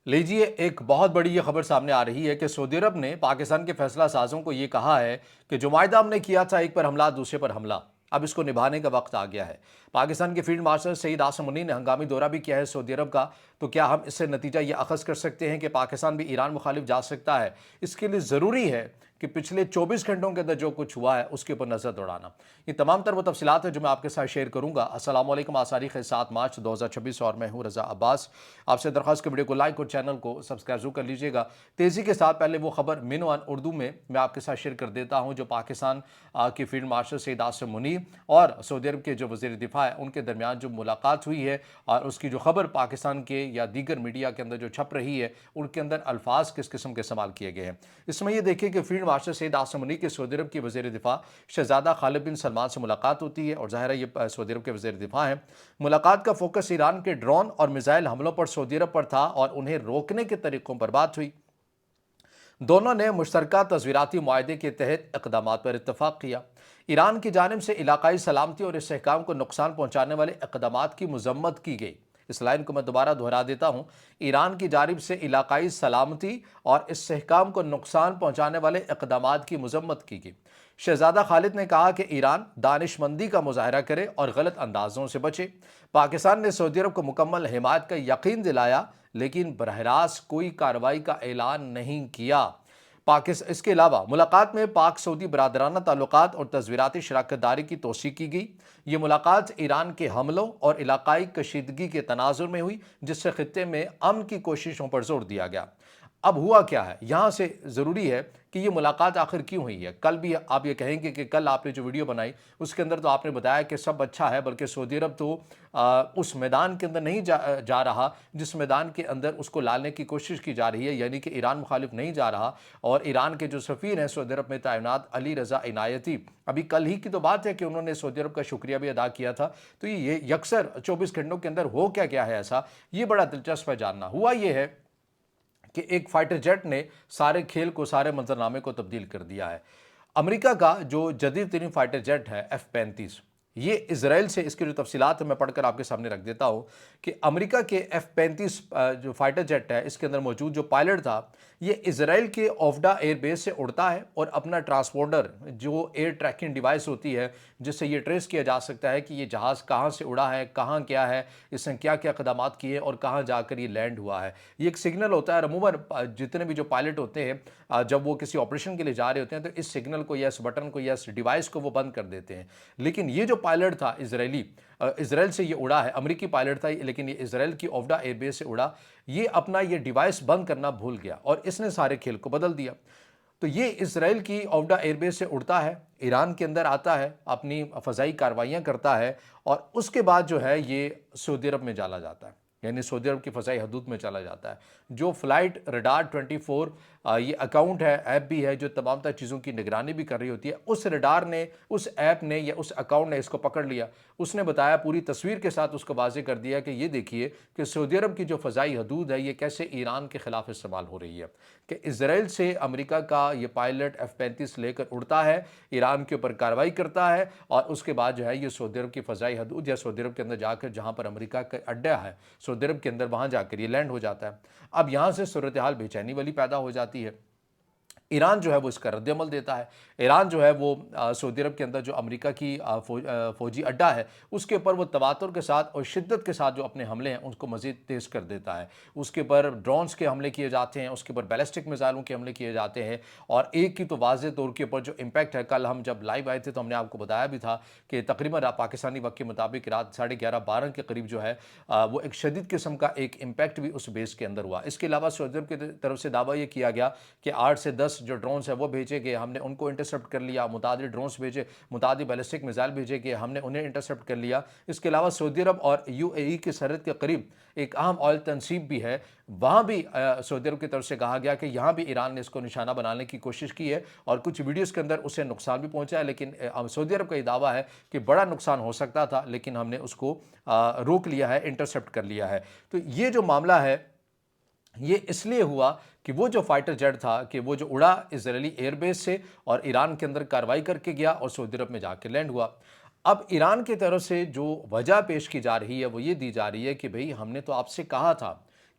लीजिए, एक बहुत बड़ी ये खबर सामने आ रही है कि सऊदी अरब ने पाकिस्तान के फैसला साजों को ये कहा है कि जो माहिदा हमने किया था, एक पर हमला दूसरे पर हमला, अब इसको निभाने का वक्त आ गया है। पाकिस्तान के फील्ड मार्शल सईद आसिम मुनी ने हंगामी दौरा भी किया है सऊदी अरब का। तो क्या हम इससे नतीजा ये अखज़ कर सकते हैं कि पाकिस्तान भी ईरान मुखालिफ जा सकता है? इसके लिए ज़रूरी है कि पिछले 24 घंटों के अंदर जो कुछ हुआ है उसके ऊपर नज़र दौड़ाना। ये तमाम तर वो तफसीलात है जो मैं आपके साथ शेयर करूंगा। अस्सलाम वालेकुम। आज तारीख है 7 मार्च 2026 और मैं हूं रज़ा अब्बास। आपसे दरख्वास्त के वीडियो को लाइक और चैनल को सब्सक्राइब जरूर कर लीजिएगा। तेज़ी के साथ पहले वो खबर मिनवान उर्दू में मैं आपके साथ शेयर कर देता हूं जो पाकिस्तान के फील्ड मार्शल सईद आसिम मुनी और सऊदी अरब के जो वज़ीर दिफा है उनके दरमियान जो मुलाकात हुई है और उसकी जो खबर पाकिस्तान के या दीगर मीडिया के अंदर जो छप रही है उनके अंदर अल्फाज किस किस्म के इस्तेमाल किए गए हैं। इसमें यह देखिए कि फील्ड मार्शल सईद आसिम मुनी के सऊदी अरब के वज़ीर दिफा शहजादा खालिद बिन सलमान से मुलाकात होती है और ज़ाहिर है ये सऊदी अरब के वज़ीर दिफा हैं। मुलाकात का फोकस ईरान के ड्रोन और मिसाइल हमलों पर सऊदी अरब पर था और उन्हें रोकने के तरीकों पर बात हुई। दोनों ने मुश्तरका तस्वीराती मुआहदे के तहत इक़दामात पर इत्तफाक किया। ईरान की जानिब से इलाकाई सलामती और इस्तेहकाम को नुकसान पहुंचाने वाले इक़दामात की मज़म्मत की गई। इस लाइन को मैं दोबारा दोहरा देता हूँ। ईरान की जानिब से इलाकाई सलामती और इस्तेहकाम को नुकसान पहुंचाने वाले इक़दामात की मज़म्मत की गई। शहजादा खालिद ने कहा कि ईरान दानिशमंदी का मुजाहरा करे और गलत अंदाजों से बचे। पाकिस्तान ने सऊदी अरब को मुकम्मल हिमायत का यकीन दिलाया लेकिन बरह रास्त कोई कार्रवाई का ऐलान नहीं किया। इसके अलावा मुलाकात में पाक सऊदी बरादराना ताल्लुकात और तस्वीराती शराकत दारी की तोसी की गई। ये मुलाकात ईरान के हमलों और इलाकाई कशीदगी के तनाजुर में हुई जिससे खित्ते में अमन की कोशिशों पर जोर दिया गया। अब हुआ क्या है, यहाँ से ज़रूरी है कि ये मुलाकात आखिर क्यों हुई है। कल भी आप ये कहेंगे कि कल आपने जो वीडियो बनाई उसके अंदर तो आपने बताया कि सब अच्छा है, बल्कि सऊदी अरब तो उस मैदान के अंदर नहीं जा रहा जिस मैदान के अंदर उसको लाने की कोशिश की जा रही है, यानी कि ईरान मुखालिफ नहीं जा रहा। और ईरान के जो सफ़ीर हैं सऊदी अरब में तैनात अली रज़ा इनायती, अभी कल ही की तो बात है कि उन्होंने सऊदी अरब का शुक्रिया भी अदा किया था। तो ये यकसर 24 घंटों के अंदर हो क्या गया है ऐसा, ये बड़ा दिलचस्प है जानना। हुआ ये है कि एक फाइटर जेट ने सारे खेल को, सारे मंजरनामे को तब्दील कर दिया है। अमेरिका का जो जदीद तरीन फाइटर जेट है F-35, ये इजराइल से, इसकी जो तफसीलात है मैं पढ़कर आपके सामने रख देता हूँ कि अमेरिका के F-35 जो फाइटर जेट है इसके अंदर मौजूद जो पायलट था ये इजराइल के ओफ्डा एयरबेस से उड़ता है और अपना ट्रांसपोर्टर जो एयर ट्रैकिंग डिवाइस होती है जिससे ये ट्रेस किया जा सकता है कि ये जहाज़ कहाँ से उड़ा है, कहाँ क्या है, इसने क्या क्या इक़दामात किए और कहाँ जाकर ये लैंड हुआ है। ये एक सिग्नल होता है। अमूमन जितने भी जो पायलट होते हैं जब वो किसी ऑपरेशन के लिए जा रहे होते हैं तो इस सिग्नल को या इस बटन को या इस डिवाइस को वो बंद कर देते हैं। लेकिन ये जो पायलट था इजरायली, इजराइल से ये उड़ा है, अमेरिकी पायलट था लेकिन ये इजराइल की ओफ्डा एयरबेस से उड़ा, ये अपना ये डिवाइस बंद करना भूल गया और इसने सारे खेल को बदल दिया। तो ये इजराइल की ओफ्डा एयरबेस से उड़ता है, ईरान के अंदर आता है, अपनी फ़ज़ाई कार्रवाइयाँ करता है और उसके बाद जो है ये सऊदी अरब में चला जाता है, यानी सऊदी अरब की फ़ज़ाई हदूद में चला जाता है। जो फ़्लाइट रडार 24 ये अकाउंट है, ऐप भी है जो तमाम तर चीज़ों की निगरानी भी कर रही होती है। उस रडार ने, उस ऐप ने या उस अकाउंट ने इसको पकड़ लिया। उसने बताया, पूरी तस्वीर के साथ उसको वाज़ेह कर दिया कि ये देखिए कि सऊदी अरब की जो फ़ज़ाई हदूद है ये कैसे ईरान के ख़िलाफ़ इस्तेमाल हो रही है। कि इजराइल से अमेरिका का ये पायलट F-35 लेकर उड़ता है, ईरान के ऊपर कार्रवाई करता है और उसके बाद जो है ये सऊदी अरब की फ़ज़ाई हदूद या सऊदी अरब के अंदर जाकर जहाँ पर अमेरिका का अड्डा है सऊदी अरब के अंदर, वहाँ जाकर ये लैंड हो जाता है। अब यहाँ से सूरत हाल बेचैनी वाली पैदा हो जाती है। ईरान जो है वो इसका रद्द-ए-अमल देता है। ईरान जो है वो सऊदी अरब के अंदर जो अमेरिका की फ़ौजी अड्डा है उसके ऊपर वो तवातुर के साथ और शिद्दत के साथ जो अपने हमले हैं उनको मज़ीद तेज़ कर देता है। उसके ऊपर ड्रोन्स के हमले किए जाते हैं, उसके ऊपर बैलिस्टिक मिसाइलों के हमले किए जाते हैं और एक की तो वाज़ेह तौर के ऊपर जो इम्पैक्ट है, कल हम जब लाइव आए थे तो हमने आपको बताया भी था कि तकरीबन पाकिस्तानी वक्त के मुताबिक रात 11:30-12 के करीब जो है वो एक शदीद किस्म का एक इम्पैक्ट भी उस बेस के अंदर हुआ। इसके अलावा सऊदी अरब की तरफ से दावा ये किया गया कि 8 से 10 जो ड्रोन्स है वो भेजे गए, हमने उनको इंटरसेप्ट कर लिया। मुतादिद ड्रोन्स भेजे, मुतादिद बैलिस्टिक मिसाइल भेजे गए, हमने उन्हें इंटरसेप्ट कर लिया। इसके अलावा सऊदी अरब और UAE की सरहद के करीब एक अहम ऑयल तनसीब भी है, वहाँ भी सऊदी अरब की तरफ से कहा गया कि यहाँ भी ईरान ने इसको निशाना बनाने की कोशिश की है और कुछ वीडियोज़ के अंदर उसे नुकसान भी पहुँचा है। लेकिन सऊदी अरब का ये दावा है कि बड़ा नुकसान हो सकता था लेकिन हमने उसको रोक लिया है, इंटरसेप्ट कर लिया है। तो ये जो मामला है ये इसलिए हुआ कि वो जो फाइटर जेट था कि वो जो उड़ा इजरायली एयरबेस से और ईरान के अंदर कार्रवाई करके गया और सऊदी अरब में जाके लैंड हुआ। अब ईरान की तरफ से जो वजह पेश की जा रही है वो ये दी जा रही है कि भाई हमने तो आपसे कहा था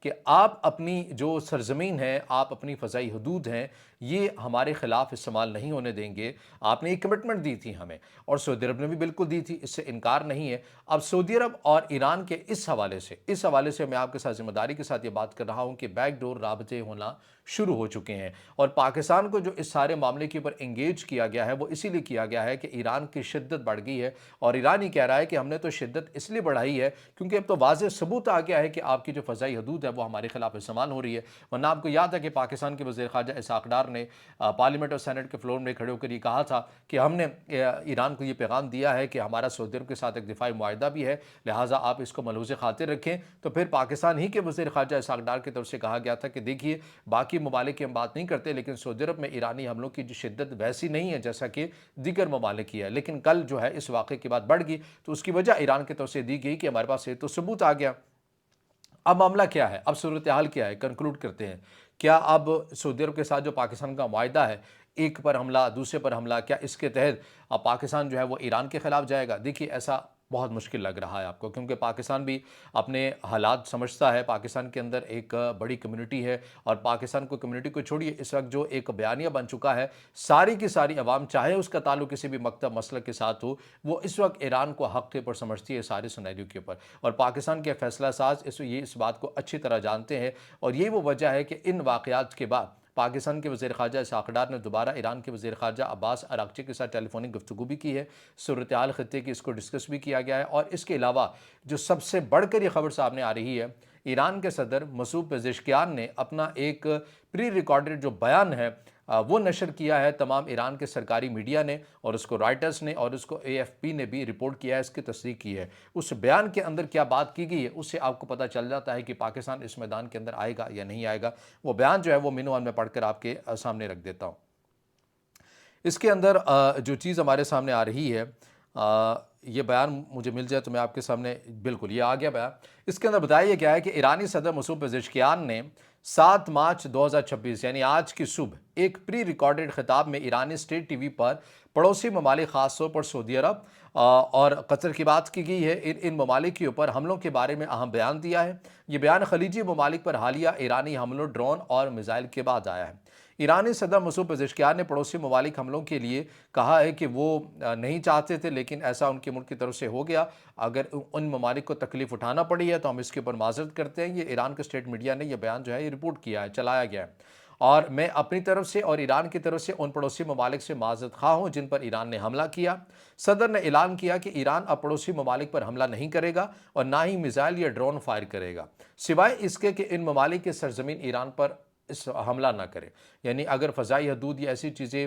کہ آپ اپنی جو سرزمین ہے، آپ اپنی فضائی حدود ہیں، یہ ہمارے خلاف استعمال نہیں ہونے دیں گے۔ آپ نے ایک کمٹمنٹ دی تھی ہمیں، اور سعودی عرب نے بھی بالکل دی تھی، اس سے انکار نہیں ہے۔ اب سعودی عرب اور ایران کے اس حوالے سے میں آپ کے ساتھ ذمہ داری کے ساتھ یہ بات کر رہا ہوں کہ بیک ڈور رابطے ہونا شروع ہو چکے ہیں، اور پاکستان کو جو اس سارے معاملے کے اوپر انگیج کیا گیا ہے وہ اسی لیے کیا گیا ہے کہ ایران کی شدت بڑھ گئی ہے، اور ایران ہی کہہ رہا ہے کہ ہم نے تو شدت اس لیے بڑھائی ہے کیونکہ اب تو واضح ثبوت آ گیا ہے کہ آپ کی جو فضائی حدود ہے وہ ہمارے خلاف استعمال ہو رہی ہے۔ ورنہ آپ کو یاد ہے کہ پاکستان کے وزیر خارجہ اسحاق ڈار نے پارلیمنٹ اور سینٹ کے فلور میں کھڑے ہو کر یہ کہا تھا کہ ہم نے ایران کو یہ پیغام دیا ہے کہ ہمارا سعودی عرب کے ساتھ ایک دفاعی معاہدہ بھی ہے، لہٰذا آپ اس کو ملحوظ خاطر رکھیں۔ تو پھر پاکستان ہی کے وزیر خارجہ اسحاق ڈار کی طرف سے کہا گیا تھا کہ دیکھیے، باقی ممالک کی ہم بات نہیں کرتے، لیکن سعودی عرب میں ایرانی حملوں کی جو شدت ویسی نہیں ہے جیسا کہ دیگر ممالک کی ہے، لیکن کل جو ہے اس واقعے کی بات بڑھ گئی تو اس کی وجہ ایران کی طرف سے دی گئی کہ ہمارے پاس یہ تو ثبوت آ گیا۔ اب معاملہ کیا ہے؟ اب صورتحال کیا ہے؟ کنکلوڈ کرتے ہیں۔ کیا اب سعودی عرب کے ساتھ جو پاکستان کا معاہدہ ہے، ایک پر حملہ دوسرے پر حملہ، کیا اس کے تحت اب پاکستان جو ہے وہ ایران کے خلاف جائے گا؟ دیکھیے، ایسا بہت مشکل لگ رہا ہے آپ کو، کیونکہ پاکستان بھی اپنے حالات سمجھتا ہے۔ پاکستان کے اندر ایک بڑی کمیونٹی ہے، اور پاکستان کو کمیونٹی کو چھوڑیے، اس وقت جو ایک بیانیہ بن چکا ہے، ساری کی ساری عوام، چاہے اس کا تعلق کسی بھی مکتب مسلک کے ساتھ ہو، وہ اس وقت ایران کو حق کے اوپر سمجھتی ہے، سارے سینیریو کے اوپر، اور پاکستان کے فیصلہ ساز اس بات کو اچھی طرح جانتے ہیں، اور یہ وہ وجہ ہے کہ ان واقعات کے بعد پاکستان کے وزیر خارجہ اسحاق ڈار نے دوبارہ ایران کے وزیر خارجہ عباس اراغچی کے ساتھ ٹیلی فونک گفتگو بھی کی ہے، صورتحال خطے کی اس کو ڈسکس بھی کیا گیا ہے، اور اس کے علاوہ جو سب سے بڑھ کر یہ خبر سامنے آ رہی ہے، ایران کے صدر مسعود پزشکیان نے اپنا ایک پری ریکارڈڈ جو بیان ہے وہ نشر کیا ہے تمام ایران کے سرکاری میڈیا نے، اور اس کو رائٹرز نے، اور اس کو AFP نے بھی رپورٹ کیا ہے، اس کی تصدیق کی ہے۔ اس بیان کے اندر کیا بات کی گئی ہے اس سے آپ کو پتہ چل جاتا ہے کہ پاکستان اس میدان کے اندر آئے گا یا نہیں آئے گا۔ وہ بیان جو ہے وہ مینوان میں پڑھ کر آپ کے سامنے رکھ دیتا ہوں۔ اس کے اندر جو چیز ہمارے سامنے آ رہی ہے، یہ بیان مجھے مل جائے تو میں آپ کے سامنے، بالکل یہ آ گیا بیان۔ اس کے اندر بتایا گیا ہے کہ ایرانی صدر مسعود پزشکیان نے 7 مارچ 2026 یعنی آج کی صبح ایک پری ریکارڈڈ خطاب میں ایرانی اسٹیٹ ٹی وی پر پڑوسی ممالک، خاص طور پر سعودی عرب اور قطر کی بات کی گئی ہے، ان ممالک کے اوپر حملوں کے بارے میں اہم بیان دیا ہے۔ یہ بیان خلیجی ممالک پر حالیہ ایرانی حملوں، ڈرون اور میزائل کے بعد آیا ہے۔ ایرانی صدر مسعود پزشکیان نے پڑوسی ممالک حملوں کے لیے کہا ہے کہ وہ نہیں چاہتے تھے، لیکن ایسا ان کے ملک کی طرف سے ہو گیا۔ اگر ان ممالک کو تکلیف اٹھانا پڑی ہے تو ہم اس کے اوپر معذرت کرتے ہیں۔ یہ ایران کے اسٹیٹ میڈیا نے یہ بیان جو ہے یہ رپورٹ کیا ہے، چلایا گیا ہے، اور میں اپنی طرف سے اور ایران کی طرف سے ان پڑوسی ممالک سے معذرت خواہ ہوں جن پر ایران نے حملہ کیا۔ صدر نے اعلان کیا کہ ایران اب پڑوسی ممالک پر حملہ نہیں کرے گا، اور نہ ہی میزائل یا ڈرون فائر کرے گا، سوائے اس کے کہ ان ممالک کی سرزمین ایران پر حملہ نہ کرے۔ یعنی اگر فضائی حدود یا ایسی چیزیں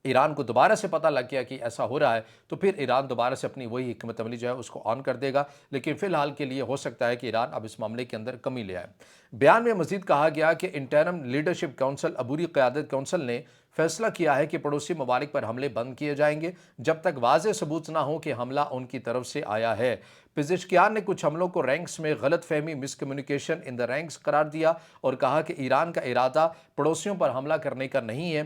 ایران کو دوبارہ سے پتہ لگ گیا کہ ایسا ہو رہا ہے تو پھر ایران دوبارہ سے اپنی وہی حکمت عملی جو ہے اس کو آن کر دے گا، لیکن فی الحال کے لیے ہو سکتا ہے کہ ایران اب اس معاملے کے اندر کمی لے آئے۔ بیان میں مزید کہا گیا کہ انٹرم لیڈرشپ کونسل، عبوری قیادت کونسل نے فیصلہ کیا ہے کہ پڑوسی ممالک پر حملے بند کیے جائیں گے جب تک واضح ثبوت نہ ہو کہ حملہ ان کی طرف سے آیا ہے۔ پزشکیان نے کچھ حملوں کو رینکس میں غلط فہمی، مس کمیونیکیشن ان دا رینکس قرار دیا، اور کہا کہ ایران کا ارادہ پڑوسیوں پر حملہ کرنے کا نہیں ہے۔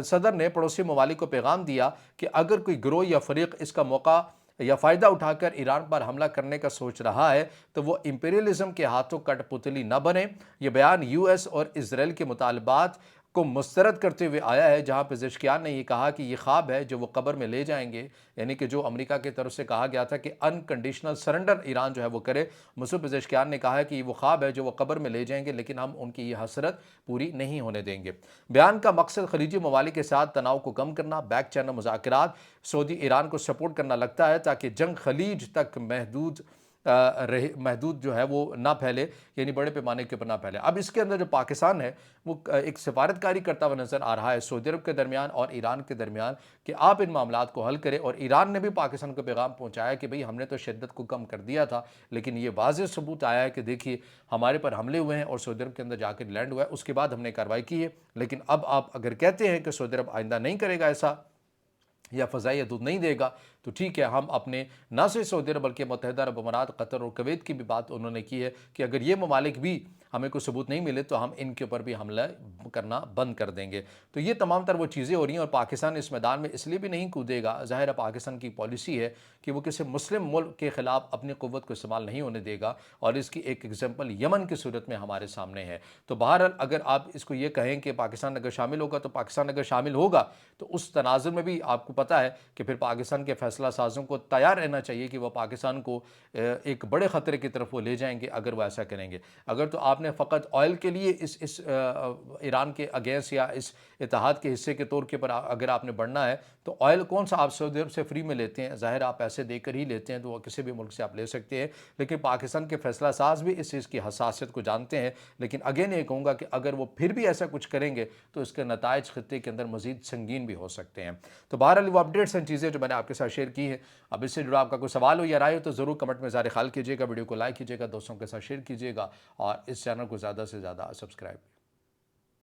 صدر نے پڑوسی ممالک کو پیغام دیا کہ اگر کوئی گروہ یا فریق اس کا موقع یا فائدہ اٹھا کر ایران پر حملہ کرنے کا سوچ رہا ہے تو وہ امپیریلزم کے ہاتھوں کٹ پتلی نہ بنے۔ یہ بیان US اور اسرائیل کے مطالبات کو مسترد کرتے ہوئے آیا ہے، جہاں پزشکیان نے یہ کہا کہ یہ خواب ہے جو وہ قبر میں لے جائیں گے، یعنی کہ جو امریکہ کی طرف سے کہا گیا تھا کہ انکنڈیشنل سرنڈر ایران جو ہے وہ کرے۔ مسعود پزشکیان نے کہا ہے کہ یہ وہ خواب ہے جو وہ قبر میں لے جائیں گے، لیکن ہم ان کی یہ حسرت پوری نہیں ہونے دیں گے۔ بیان کا مقصد خلیجی ممالک کے ساتھ تناؤ کو کم کرنا، بیک چینل مذاکرات، سعودی ایران کو سپورٹ کرنا لگتا ہے تاکہ جنگ خلیج تک محدود جو ہے وہ نہ پھیلے، یعنی بڑے پیمانے کے اوپر نہ پھیلے۔ اب اس کے اندر جو پاکستان ہے وہ ایک سفارتکاری کرتا ہوا نظر آ رہا ہے سعودی عرب کے درمیان اور ایران کے درمیان کہ آپ ان معاملات کو حل کریں، اور ایران نے بھی پاکستان کو پیغام پہنچایا کہ بھئی ہم نے تو شدت کو کم کر دیا تھا، لیکن یہ واضح ثبوت آیا ہے کہ دیکھیے ہمارے پر حملے ہوئے ہیں اور سعودی عرب کے اندر جا کے لینڈ ہوا ہے، اس کے بعد ہم نے کارروائی کی ہے۔ لیکن اب آپ اگر کہتے ہیں کہ سعودی عرب آئندہ نہیں کرے گا ایسا یا فضائی حدود نہیں دے گا تو ٹھیک ہے، ہم اپنے نہ صرف سعودی عرب بلکہ متحدہ عرب امارات، قطر اور کویت کی بھی بات انہوں نے کی ہے کہ اگر یہ ممالک بھی हमें कोई सबूत नहीं मिले तो हम इनके ऊपर भी हमला करना बंद कर देंगे। तो ये तमाम तर वो चीज़ें हो रही हैं और पाकिस्तान इस मैदान में इसलिए भी नहीं कूदेगा, ज़ाहिर है पाकिस्तान की पॉलिसी है कि वो किसी मुस्लिम मुल्क के ख़िलाफ़ अपनी क़ुव्वत को इस्तेमाल नहीं होने देगा, और इसकी एक एग्जाम्पल यमन की सूरत में हमारे सामने है। तो बहरहाल अगर आप इसको ये कहें कि पाकिस्तान अगर शामिल होगा तो पाकिस्तान अगर शामिल होगा तो उस तनाज़ुर में भी आपको पता है कि फिर पाकिस्तान के फ़ैसला साज़ों को तैयार रहना चाहिए कि वह पाकिस्तान को एक बड़े ख़तरे की तरफ वो ले जाएंगे अगर वो ऐसा करेंगे। अगर तो आपने फ़कत ऑयल के लिए इस ईरान के अगेंस्ट या इस इत्तेहाद के हिस्से के तौर के पर अगर आपने बढ़ना है तो ऑयल कौन सा आप सऊदी अरब से फ्री में लेते हैं, ज़ाहिर आप पैसे देकर ही लेते हैं, तो वो किसी भी मुल्क से आप ले सकते हैं। लेकिन पाकिस्तान के फ़ैसला साज़ भी इस चीज़ की हसासियत को जानते हैं। लेकिन अगेन ये कहूँगा कि अगर वो फिर भी ऐसा कुछ करेंगे तो इसके नताइज खित्ते के अंदर मज़ीद संगीन भी हो सकते हैं। तो बहरहाल वो अपडेट्स एंड चीज़ें जो मैंने आपके साथ शेयर की हैं। अब इससे जुड़ा आपका कोई सवाल हो या राय हो तो ज़रूर कमेंट में ज़ाहिर ख्याल कीजिएगा, वीडियो को लाइक कीजिएगा, दोस्तों के साथ शेयर कीजिएगा और इस चैनल को ज़्यादा से ज़्यादा सब्सक्राइब